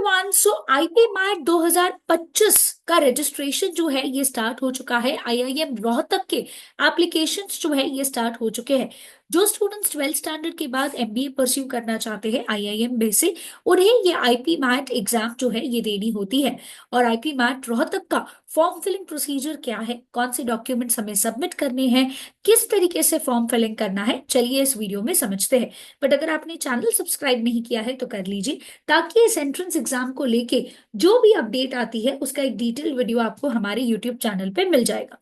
Everyone, सो IP mat 2025 का registration जो है ये स्टार्ट हो चुका है। आईआईएम रोहतक के एप्लीकेशंस जो है ये स्टार्ट हो चुके हैं। जो स्टूडेंट्स 12th स्टैंडर्ड के बाद एमबीए परस्यू करना चाहते हैं आईआईएम में से, उन्हें ये आईपी मैट एग्जाम जो है ये देनी होती है। और आईपी मैट रोहतक का फॉर्म फिलिंग प्रोसीजर क्या है, कौन से डॉक्यूमेंट्स हमें सबमिट करने हैं, किस तरीके से फॉर्म फिलिंग करना है, चलिए इस वीडियो में समझते हैं। बट अगर आपने चैनल सब्सक्राइब नहीं किया है तो कर लीजिए, ताकि इस एंट्रेंस एग्जाम को लेके जो भी अपडेट आती है उसका एक डिटेल वीडियो आपको हमारे यूट्यूब चैनल पे मिल जाएगा।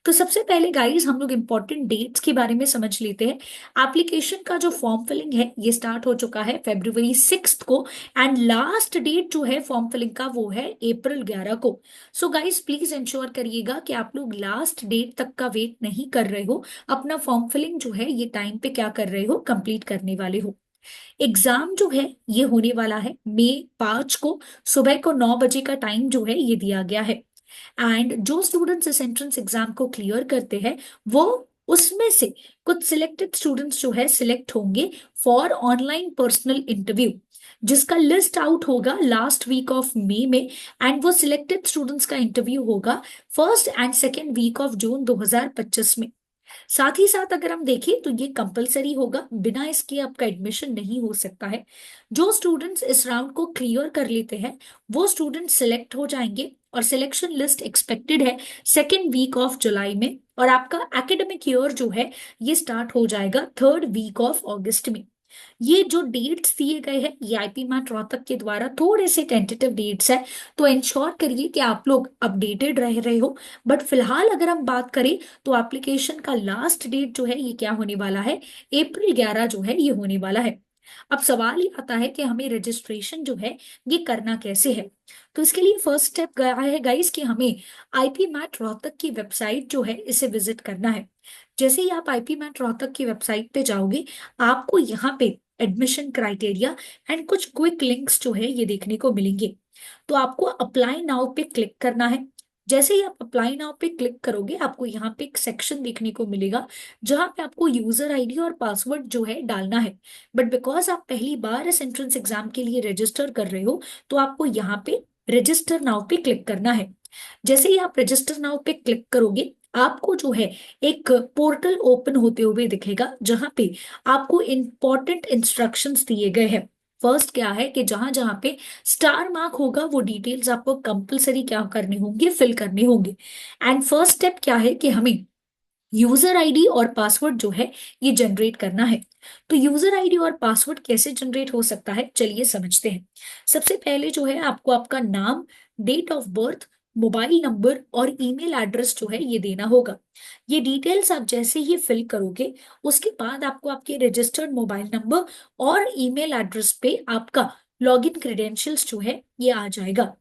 तो सबसे पहले गाइस हम लोग इंपॉर्टेंट डेट्स के बारे में समझ लेते हैं। एप्लीकेशन का जो फॉर्म फिलिंग है ये स्टार्ट हो चुका है February 6 को, एंड लास्ट डेट जो है फॉर्म फिलिंग का वो है April 11 को। सो गाइस प्लीज इंश्योर करिएगा कि आप लोग लास्ट डेट तक का वेट नहीं कर रहे हो, अपना फॉर्म फिलिंग जो है ये टाइम पे क्या कर रहे हो, कंप्लीट करने वाले हो। एग्जाम जो है ये होने वाला है May 5 को, सुबह को 9 बजे का टाइम जो है ये दिया गया है। एंड जो स्टूडेंट्स इस एंट्रेंस एग्जाम को क्लियर करते हैं वो उसमें से कुछ सिलेक्टेड स्टूडेंट्स जो है सिलेक्ट होंगे फॉर ऑनलाइन पर्सनल इंटरव्यू, जिसका लिस्ट आउट होगा लास्ट वीक ऑफ मई में। एंड वो सिलेक्टेड स्टूडेंट्स का इंटरव्यू होगा first and second week of June 2025 में। साथ ही साथ अगर हम देखें तो ये कंपलसरी होगा, बिना इसके आपका एडमिशन नहीं हो सकता है। जो स्टूडेंट्स इस राउंड को क्लियर कर लेते हैं वो स्टूडेंट सिलेक्ट हो जाएंगे, और सिलेक्शन लिस्ट एक्सपेक्टेड है सेकेंड वीक ऑफ जुलाई में। और आपका एकेडमिक ईयर जो है ये स्टार्ट हो जाएगा थर्ड वीक ऑफ अगस्त में। ये जो डेट्स दिए गए हैं ये आईपी मैट रोहतक के द्वारा थोड़े से टेंटेटिव डेट्स है, तो इंश्योर करिए कि आप लोग अपडेटेड रह रहे हो। बट फिलहाल अगर हम बात करें तो एप्लीकेशन का लास्ट डेट जो है ये क्या होने वाला है, April 11 जो है ये होने वाला है। अब सवाल ये आता है कि हमें रजिस्ट्रेशन जो है ये करना कैसे है। तो इसके लिए फर्स्ट स्टेप गया है गाइस कि हमें आईपी मैट रोहतक की वेबसाइट जो है इसे विजिट करना है। जैसे ही आप आईपी मैट रोहतक की वेबसाइट पे जाओगे, आपको यहाँ पे एडमिशन क्राइटेरिया एंड कुछ क्विक लिंक्स जो है ये देखने को मिलेंगे। तो आपको अप्लाई नाउ पे क्लिक करना है। जैसे ही आप अप्लाई नाउ पे क्लिक करोगे आपको यहाँ पे एक सेक्शन देखने को मिलेगा जहां पे आपको यूजर आईडी और पासवर्ड जो है डालना है। बट बिकॉज आप पहली बार इस एंट्रेंस एग्जाम के लिए रजिस्टर कर रहे हो तो आपको यहाँ पे रजिस्टर नाउ पे क्लिक करना है। जैसे ही आप रजिस्टर नाउ पे क्लिक करोगे आपको जो है एक पोर्टल ओपन होते हुए दिखेगा जहां पे आपको इंपॉर्टेंट इंस्ट्रक्शंस दिए गए हैं। फर्स्ट क्या है कि जहां जहां पे स्टार मार्क होगा वो डिटेल्स आपको कंपलसरी क्या करने होंगे, फिल करने होंगे। एंड फर्स्ट स्टेप क्या है कि हमें यूजर आईडी और पासवर्ड जो है ये जनरेट करना है। तो यूजर आईडी और पासवर्ड कैसे जनरेट हो सकता है चलिए समझते हैं। सबसे पहले जो है आपको आपका नाम, date of birth, mobile number और ईमेल एड्रेस जो है ये देना होगा। ये डिटेल्स आप जैसे ही फिल करोगे उसके बाद आपको आपके रजिस्टर्ड मोबाइल नंबर और ईमेल एड्रेस पे आपका लॉगिन क्रेडेंशियल्स जो है ये आ जाएगा।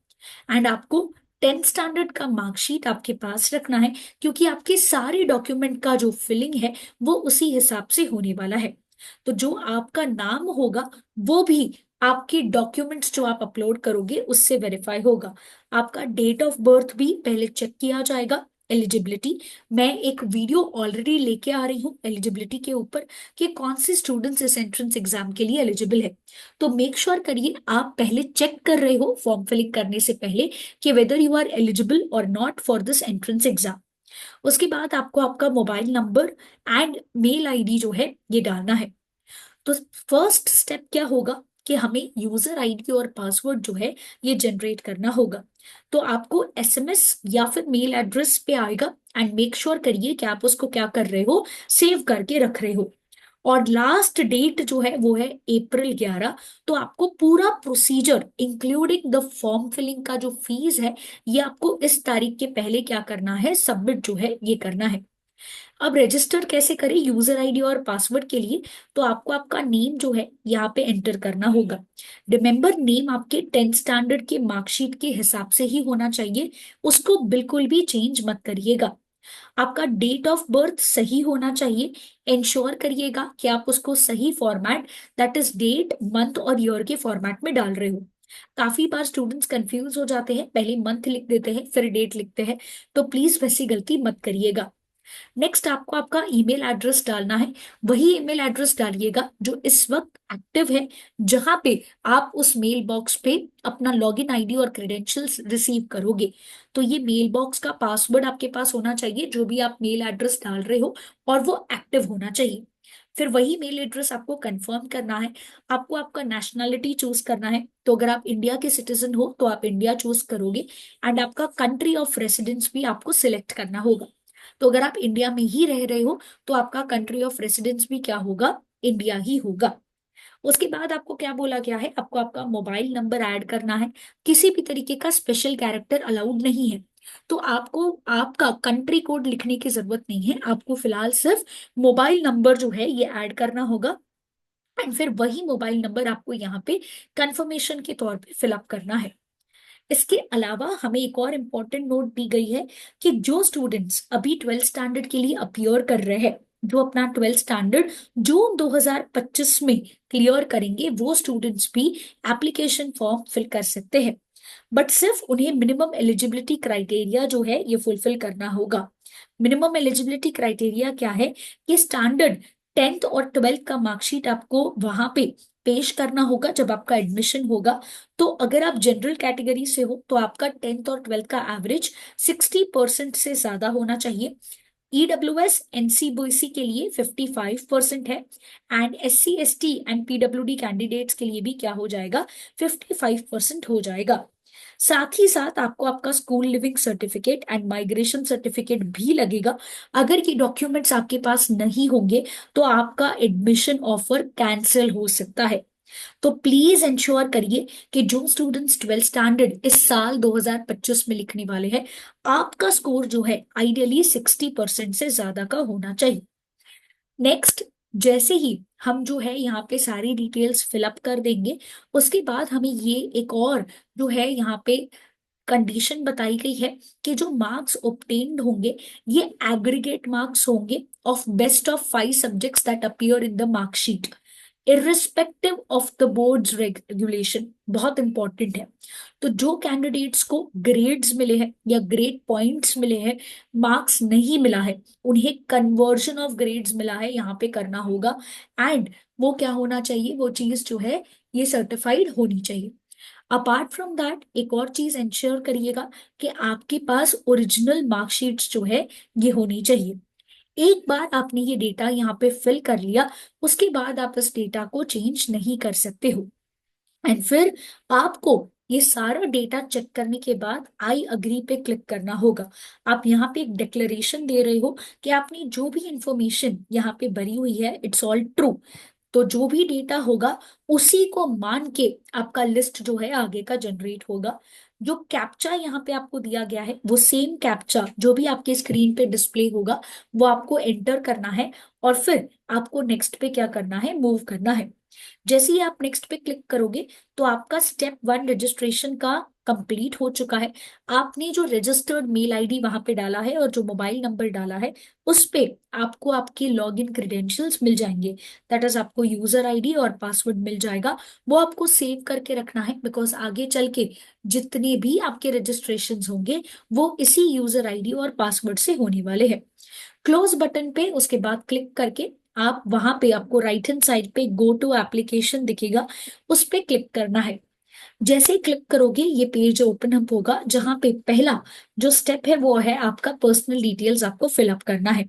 एंड आपको 10th स्टैंडर्ड का मार्कशीट आपके पास रखना है, क्योंकि आपके सारे डॉक्यूमेंट का जो फिलिंग है वो उसी हिसाब से होने वाला है। तो जो आपका नाम होगा वो भी आपके डॉक्यूमेंट्स जो आप अपलोड करोगे उससे वेरीफाई होगा। आपका डेट ऑफ बर्थ भी पहले चेक किया जाएगा। एलिजिबिलिटी, मैं एक वीडियो ऑलरेडी लेके आ रही हूँ एलिजिबिलिटी के ऊपर कि कौन से स्टूडेंट्स इस एंट्रेंस एग्जाम के लिए एलिजिबल है। तो मेक श्योर करिए आप पहले चेक कर रहे हो फॉर्म फिलिंग करने से पहले कि वेदर यू आर एलिजिबल और not for this entrance exam. उसके बाद आपको आपका mobile number and mail ID जो है ये डालना है। तो फर्स्ट स्टेप क्या होगा कि हमें यूजर आईडी और पासवर्ड जो है ये जनरेट करना होगा। तो आपको एसएमएस या फिर मेल एड्रेस पे आएगा, एंड मेक श्योर करिए कि आप उसको क्या कर रहे हो, सेव करके रख रहे हो। और लास्ट डेट जो है वो है April 11। तो आपको पूरा procedure including the form filling का जो फीस है ये आपको इस तारीख के पहले क्या करना है, सबमिट जो है ये करना है। अब रजिस्टर कैसे करें यूजर आईडी और पासवर्ड के लिए, तो आपको आपका नेम जो है यहाँ पे एंटर करना होगा। रिमेंबर नेम आपके 10th स्टैंडर्ड के मार्कशीट के हिसाब से ही होना चाहिए, उसको बिल्कुल भी चेंज मत करिएगा। आपका डेट ऑफ बर्थ सही होना चाहिए, इंश्योर करिएगा कि आप उसको सही format, that is date month और ईयर के फॉर्मेट में डाल रहे हो। काफी बार स्टूडेंट्स कंफ्यूज हो जाते हैं, पहले मंथ लिख देते हैं फिर डेट लिखते हैं, तो प्लीज वैसी गलती मत करिएगा। नेक्स्ट आपको आपका ईमेल एड्रेस डालना है। वही ईमेल एड्रेस डालिएगा जो इस वक्त एक्टिव है, जहां पे आप उस मेल बॉक्स पे अपना लॉगिन आईडी और क्रेडेंशियल्स रिसीव करोगे। तो ये मेल बॉक्स का पासवर्ड आपके पास होना चाहिए, जो भी आप मेल एड्रेस डाल रहे हो, और वो एक्टिव होना चाहिए। फिर वही मेल एड्रेस आपको कंफर्म करना है। आपको आपका नेशनैलिटी चूज करना है। तो अगर आप इंडिया के सिटीजन हो तो आप इंडिया चूज करोगे, एंड आपका कंट्री ऑफ रेसिडेंस भी आपको सिलेक्ट करना होगा। तो अगर आप इंडिया में ही रह रहे हो तो आपका कंट्री ऑफ रेसिडेंस भी क्या होगा, इंडिया ही होगा। उसके बाद आपको क्या बोला गया है, आपको आपका मोबाइल नंबर ऐड करना है। किसी भी तरीके का स्पेशल कैरेक्टर अलाउड नहीं है। तो आपको आपका कंट्री कोड लिखने की जरूरत नहीं है, आपको फिलहाल सिर्फ मोबाइल नंबर जो है ये ऐड करना होगा। एंड फिर वही मोबाइल नंबर आपको यहाँ पे कंफर्मेशन के तौर पे फिलअप करना है। इसके अलावा हमें एक और इम्पोर्टेंट नोट दी गई है कि जो स्टूडेंट्स अभी ट्वेल्थ स्टैंडर्ड के लिए अपियर कर रहे हैं, जो अपना ट्वेल्थ स्टैंडर्ड जून 2025 में क्लियर करेंगे, वो स्टूडेंट्स भी एप्लीकेशन फॉर्म फिल कर सकते हैं। बट सिर्फ उन्हें मिनिमम एलिजिबिलिटी क्राइटेरिया जो है ये फुलफिल करना होगा। मिनिमम एलिजिबिलिटी क्राइटेरिया क्या है, कि स्टैंडर्ड 10th और 12th का मार्कशीट आपको वहां पे पेश करना होगा जब आपका एडमिशन होगा। तो अगर आप जनरल कैटेगरी से हो तो आपका 10th और 12th का एवरेज 60% से ज्यादा होना चाहिए। ईडब्ल्यूएस एनसीबीसी के लिए 55% है, and SC ST and PWD candidates के लिए भी क्या हो जाएगा, 55% हो जाएगा। साथ ही साथ आपको आपका school leaving certificate and migration certificate भी लगेगा। अगर ये डॉक्यूमेंट्स आपके पास नहीं होंगे तो आपका एडमिशन ऑफर कैंसिल हो सकता है। तो प्लीज इंश्योर करिए कि जो स्टूडेंट्स ट्वेल्थ स्टैंडर्ड इस साल 2025 में लिखने वाले हैं, आपका स्कोर जो है आइडियली 60% से ज्यादा का होना चाहिए। नेक्स्ट, जैसे ही हम जो है यहाँ पे सारी डिटेल्स फिलअप कर देंगे, उसके बाद हमें ये एक और जो है यहाँ पे कंडीशन बताई गई है कि जो मार्क्स ऑब्टेन्ड होंगे ये एग्रीगेट मार्क्स होंगे of best of 5 subjects that appear in the marksheet, irrespective of the boards regulation. बहुत इंपॉर्टेंट है। तो जो कैंडिडेट्स को ग्रेड्स मिले हैं या ग्रेड पॉइंट्स मिले हैं, मार्क्स नहीं मिला है, उन्हें कन्वर्जन ऑफ ग्रेड्स मिला है यहाँ पे करना होगा। एंड वो क्या होना चाहिए, वो चीज जो है ये सर्टिफाइड होनी चाहिए। अपार्ट फ्रॉम दैट एक और चीज इंश्योर करिएगा कि आपके पास ओरिजिनल मार्कशीट्स जो है ये होनी चाहिए। एक बार आपने ये डेटा यहाँ पे फिल कर लिया, उसके बाद आप इस डेटा को चेंज नहीं कर सकते हो। एंड फिर आपको ये सारा डेटा चेक करने के बाद आई अग्री पे क्लिक करना होगा। आप यहाँ पे एक डिक्लेरेशन दे रहे हो कि आपने जो भी इंफॉर्मेशन यहाँ पे भरी हुई है इट्स ऑल ट्रू। तो जो भी डेटा होगा उसी को मान के आपका लिस्ट जो है आगे का जनरेट होगा। जो कैप्चा यहाँ पे आपको दिया गया है वो सेम कैप्चा जो भी आपके स्क्रीन पे डिस्प्ले होगा वो आपको एंटर करना है, और फिर आपको नेक्स्ट पे क्या करना है, मूव करना है। जैसे ही आप नेक्स्ट पे क्लिक करोगे तो आपका स्टेप 1 रजिस्ट्रेशन का कंप्लीट हो चुका है। आपने जो रजिस्टर्ड मेल आईडी वहां पे डाला है और जो मोबाइल नंबर डाला है उस पे आपको आपके लॉगिन क्रेडेंशियल्स मिल जाएंगे। दैट इज आपको यूजर आईडी और पासवर्ड मिल जाएगा। वो आपको सेव करके रखना है, बिकॉज आगे चल के जितने भी आपके रजिस्ट्रेशन होंगे वो इसी यूजर आईडी और पासवर्ड से होने वाले हैं। क्लोज बटन पे उसके बाद क्लिक करके आप वहां पे आपको राइट हैंड साइड पे गो टू एप्लीकेशन दिखेगा, उस पे क्लिक करना है। जैसे ही क्लिक करोगे ये पेज ओपन अप होगा, जहां पे पहला जो स्टेप है वो है आपका पर्सनल डिटेल्स आपको फिलअप करना है।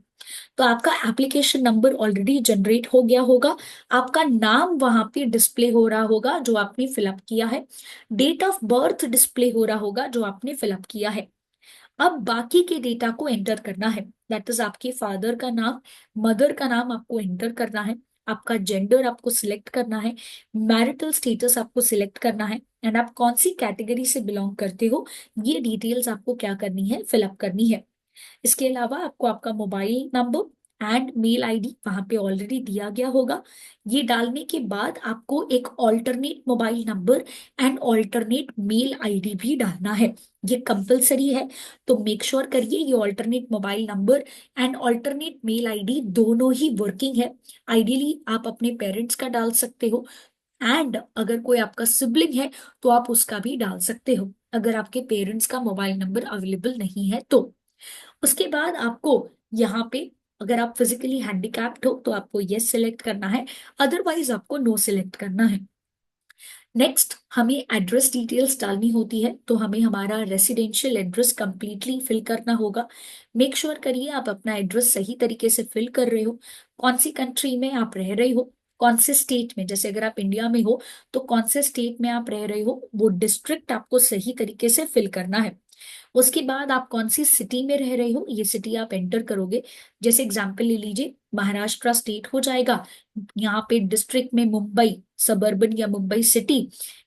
तो आपका एप्लीकेशन नंबर ऑलरेडी जनरेट हो गया होगा, आपका नाम वहां पे डिस्प्ले हो रहा होगा जो आपने फिलअप किया है, डेट ऑफ बर्थ डिस्प्ले हो रहा होगा जो आपने फिलअप किया है। अब बाकी के डेटा को एंटर करना है। दैट इज आपके फादर का नाम, मदर का नाम आपको एंटर करना है, आपका जेंडर आपको सिलेक्ट करना है, मैरिटल स्टेटस आपको सिलेक्ट करना है, एंड आप कौन सी कैटेगरी से बिलोंग करते हो ये डिटेल्स आपको क्या करनी है, फिलअप करनी है। इसके अलावा आपको आपका mobile number and mail ID वहां पे ऑलरेडी दिया गया होगा। ये डालने के बाद आपको एक alternate mobile number and alternate mail ID भी डालना है। ये कंपलसरी है। तो मेक श्योर करिए ये alternate mobile number and alternate mail ID दोनों ही वर्किंग है। आइडियली आप अपने पेरेंट्स का डाल सकते हो, एंड अगर कोई आपका सिबलिंग है तो आप उसका भी डाल सकते हो, अगर आपके पेरेंट्स का मोबाइल नंबर अवेलेबल नहीं है तो। उसके बाद आपको यहाँ पे अगर आप फिजिकली हैंडिकैप्ड हो तो आपको यस सिलेक्ट करना है, अदरवाइज आपको नो सिलेक्ट करना है। नेक्स्ट हमें एड्रेस डिटेल्स डालनी होती है, तो हमें हमारा रेसिडेंशियल एड्रेस कंप्लीटली फिल करना होगा। मेक श्योर करिए आप अपना एड्रेस सही तरीके से फिल कर रहे हो। कौन सी कंट्री में आप रह रहे हो, कौन से स्टेट में, जैसे अगर आप इंडिया में हो तो कौन से स्टेट में आप रह रहे हो, वो डिस्ट्रिक्ट आपको सही तरीके से फिल करना है। उसके बाद आप कौन सी सिटी में रह रहे हो, ये सिटी आप एंटर करोगे। जैसे एग्जांपल ले लीजिए, महाराष्ट्र स्टेट हो जाएगा, यहाँ पे डिस्ट्रिक्ट में मुंबई सबर्बन या मुंबई सिटी,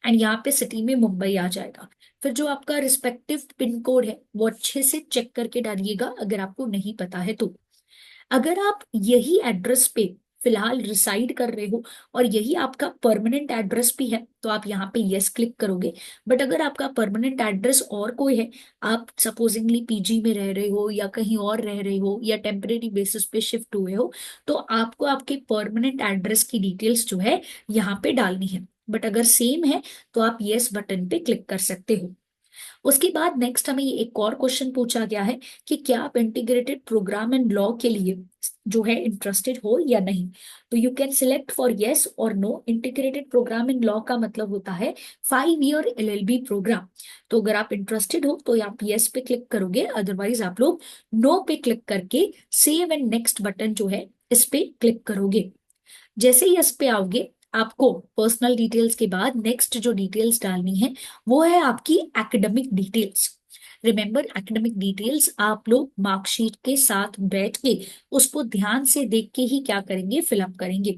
एंड यहाँ पे सिटी में मुंबई आ जाएगा। फिर जो आपका रिस्पेक्टिव पिन कोड है वो अच्छे से चेक करके डालिएगा अगर आपको नहीं पता है तो। अगर आप यही एड्रेस पे फिलहाल रिसाइड कर रहे हो और यही आपका परमानेंट एड्रेस भी है तो आप यहाँ पे यस क्लिक करोगे। बट अगर आपका परमानेंट एड्रेस और कोई है, आप सपोजिंगली पीजी में रह रहे हो या कहीं और रह रहे हो या टेम्परेरी बेसिस पे शिफ्ट हुए हो, तो आपको आपके परमानेंट एड्रेस की डिटेल्स जो है यहाँ पे डालनी है। बट अगर सेम है तो आप यस बटन पे क्लिक कर सकते हो। उसके बाद नेक्स्ट हमें ये एक और क्वेश्चन पूछा गया है कि क्या आप इंटीग्रेटेड प्रोग्राम एंड लॉ के लिए जो है इंटरेस्टेड हो या नहीं। तो you can select for yes और no. Integrated programme and law का मतलब होता है 5 ईयर एलएलबी प्रोग्राम। तो अगर आप इंटरेस्टेड हो तो आप यस पे क्लिक करोगे, अदरवाइज आप लोग नो पे क्लिक करके सेव एंड नेक्स्ट बटन जो है इस पे क्लिक करोगे। जैसे ही इस पे आओगे, आपको पर्सनल डिटेल्स के बाद नेक्स्ट जो डिटेल्स डालनी है वो है आपकी academic details. Remember, academic details आप लोग मार्कशीट के साथ बैठ के उसको ध्यान से देख के ही क्या करेंगे, फिलअप करेंगे।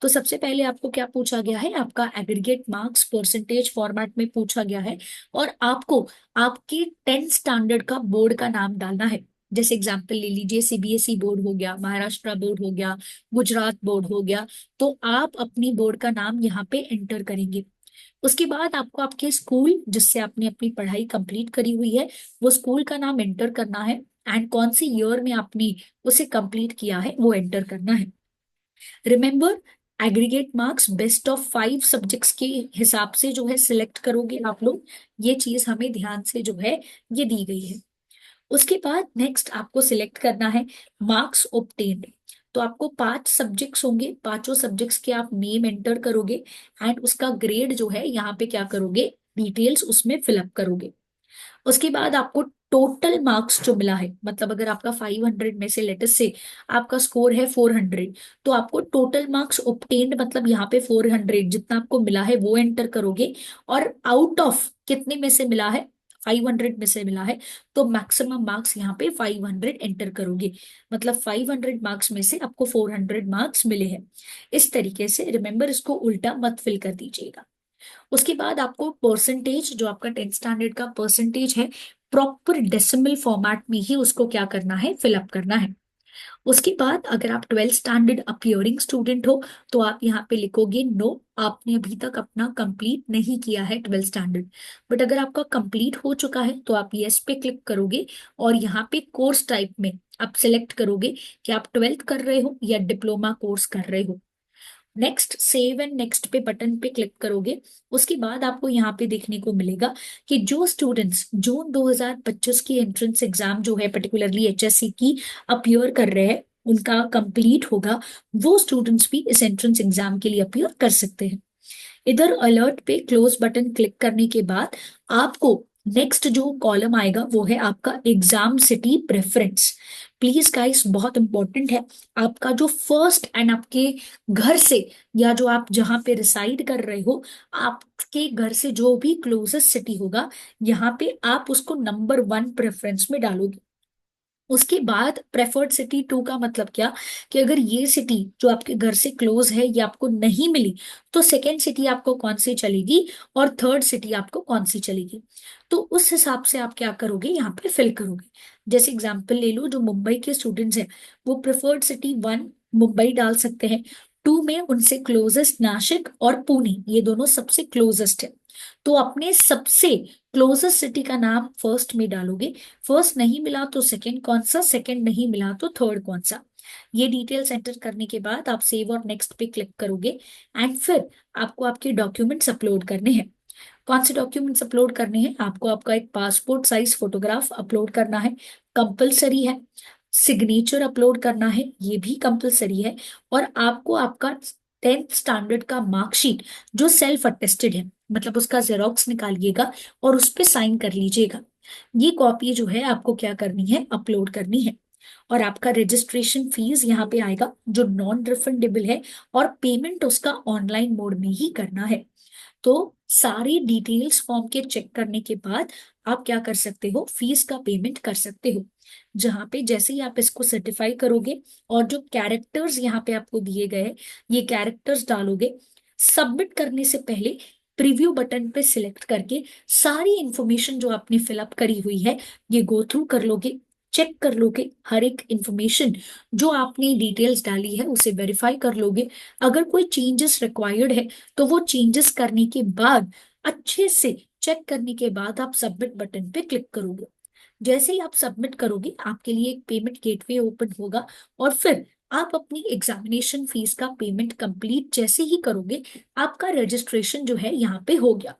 तो सबसे पहले आपको क्या पूछा गया है, आपका एग्रीगेट मार्क्स परसेंटेज फॉर्मेट में पूछा गया है, और आपको आपके 10th स्टैंडर्ड का बोर्ड का नाम डालना है। जैसे एग्जाम्पल ले लीजिए, सीबीएसई बोर्ड हो गया, महाराष्ट्र बोर्ड हो गया, गुजरात बोर्ड हो गया, तो आप अपनी बोर्ड का नाम यहाँ पे एंटर करेंगे। उसके बाद आपको आपके स्कूल जिससे आपने अपनी पढ़ाई कंप्लीट करी हुई है वो स्कूल का नाम एंटर करना है, एंड कौन सी ईयर में आपने उसे कंप्लीट किया है वो एंटर करना है। Remember, aggregate marks best of 5 subjects के हिसाब से जो है सिलेक्ट करोगे आप लोग। ये चीज हमें ध्यान से जो है ये दी गई है। उसके बाद नेक्स्ट आपको सिलेक्ट करना है मार्क्स ऑब्टेन्ड। तो आपको 5 सब्जेक्ट्स होंगे, पांचों सब्जेक्ट्स के आप नेम एंटर करोगे, एंड उसका ग्रेड जो है यहाँ पे क्या करोगे, डिटेल्स उसमें फिलअप करोगे। उसके बाद आपको टोटल मार्क्स जो मिला है, मतलब अगर आपका 500 में से लेटेस्ट से आपका स्कोर है 400, तो आपको टोटल मार्क्स ऑब्टेन्ड मतलब यहाँ पे 400 जितना आपको मिला है वो एंटर करोगे। और आउट ऑफ कितने में से मिला है, 500 में से मिला है, तो मैक्सिमम मार्क्स यहाँ पे 500 एंटर करोगे। मतलब 500 मार्क्स में से आपको 400 मार्क्स मिले हैं। इस तरीके से रिमेंबर, इसको उल्टा मत फिल कर दीजिएगा। उसके बाद आपको परसेंटेज, जो आपका 10th स्टैंडर्ड का परसेंटेज है, प्रॉपर डेसिमल फॉर्मेट में ही उसको क्या करना है, फिलअप करना है। उसके बाद अगर आप 12th स्टैंडर्ड अपियरिंग स्टूडेंट हो तो आप यहाँ पे लिखोगे नो, आपने अभी तक अपना कंप्लीट नहीं किया है 12th स्टैंडर्ड। बट अगर आपका कंप्लीट हो चुका है तो आप यस पे क्लिक करोगे, और यहाँ पे कोर्स टाइप में आप सिलेक्ट करोगे कि आप 12th कर रहे हो या डिप्लोमा कोर्स कर रहे हो। नेक्स्ट सेव एंड नेक्स्ट पे बटन पे क्लिक करोगे। उसके बाद आपको यहाँ पे देखने को मिलेगा कि जो स्टूडेंट्स जून 2025 की एंट्रेंस एग्जाम जो है पर्टिकुलरली एचएससी की अपियर कर रहे हैं, उनका कंप्लीट होगा, वो स्टूडेंट्स भी इस एंट्रेंस एग्जाम के लिए अपियर कर सकते हैं। इधर अलर्ट पे क्लोज बटन क्लिक करने के बाद आपको नेक्स्ट जो कॉलम आएगा वो है आपका exam city preference. Please guys, बहुत इंपॉर्टेंट है, आपका जो फर्स्ट एंड आपके घर से या जो आप जहां पे रिसाइड कर रहे हो, आपके घर से जो भी क्लोजेस्ट सिटी होगा, यहाँ पे आप उसको नंबर 1 प्रेफरेंस में डालोगे। उसके बाद प्रेफर्ड सिटी 2 का मतलब क्या, कि अगर ये सिटी जो आपके घर से क्लोज है ये आपको नहीं मिली, तो सेकेंड सिटी आपको कौन सी चलेगी और थर्ड सिटी आपको कौन सी चलेगी। तो उस हिसाब से आप क्या करोगे, यहाँ पे फिल करोगे। जैसे एग्जाम्पल ले लो, जो मुंबई के स्टूडेंट्स हैं वो प्रेफर्ड सिटी 1 मुंबई डाल सकते हैं। 2 में उनसे क्लोजेस्ट नासिक और पुणे, ये दोनों सबसे क्लोजेस्ट है। तो अपने सबसे क्लोजेस्ट सिटी का नाम फर्स्ट में डालोगे। फर्स्ट नहीं मिला तो सेकंड कौन सा, सेकंड नहीं मिला तो थर्ड कौन सा। ये डिटेल्स एंटर करने के बाद आप सेव और नेक्स्ट पे क्लिक करोगे, एंड फिर आपको आपके डॉक्यूमेंट्स अपलोड करने हैं। कौन से डॉक्यूमेंट्स अपलोड करने हैं, आपको आपका एक पासपोर्ट साइज फोटोग्राफ अपलोड करना है, कंपलसरी है। सिग्नेचर अपलोड करना है, ये भी कंपलसरी है। और आपको आपका 10th स्टैंडर्ड का मार्कशीट जो सेल्फ अटेस्टेड है, मतलब उसका जेरोक्स निकालिएगा और उस पे साइन कर लीजिएगा। ये कॉपी जो है आपको क्या करनी है, अपलोड करनी है। और आपका रजिस्ट्रेशन फीस यहाँ पे आएगा जो नॉन रिफंडेबल है, और पेमेंट उसका ऑनलाइन मोड में ही करना है। तो सारी डिटेल्स फॉर्म के चेक करने के बाद आप क्या कर सकते हो, फीस का पेमेंट कर सकते हो। जहां पे जैसे ही आप इसको सर्टिफाई करोगे और जो कैरेक्टर्स यहाँ पे आपको दिए गए हैं, ये कैरेक्टर्स डालोगे। सबमिट करने से पहले प्रीव्यू बटन पे सिलेक्ट करके सारी इंफॉर्मेशन जो आपने फिलअप करी हुई है ये गो थ्रू कर लोगे, चेक कर लोगे। हर एक इंफॉर्मेशन जो आपने डिटेल्स डाली है उसे वेरीफाई कर लोगे। अगर कोई चेंजेस रिक्वायर्ड है तो वो चेंजेस करने के बाद, अच्छे से चेक करने के बाद आप सबमिट बटन पे क्लिक करोगे। जैसे ही आप सबमिट करोगे आपके लिए एक पेमेंट गेटवे ओपन होगा, और फिर आप अपनी एग्जामिनेशन फीस का पेमेंट कंप्लीट जैसे ही करोगे, आपका रजिस्ट्रेशन जो है यहाँ पे हो गया।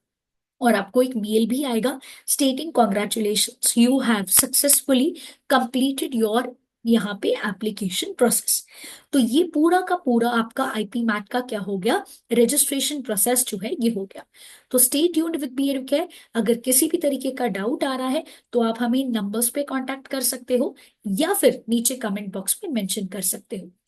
और आपको एक मेल भी आएगा स्टेटिंग congratulations you have successfully completed your यहाँ पे एप्लीकेशन प्रोसेस। तो ये पूरा का पूरा आपका आईपी मैट का क्या हो गया, रजिस्ट्रेशन प्रोसेस जो है ये हो गया। तो stay tuned with B care. अगर किसी भी तरीके का डाउट आ रहा है तो आप हमें नंबर्स पे कांटेक्ट कर सकते हो, या फिर नीचे कमेंट बॉक्स में मेंशन कर सकते हो।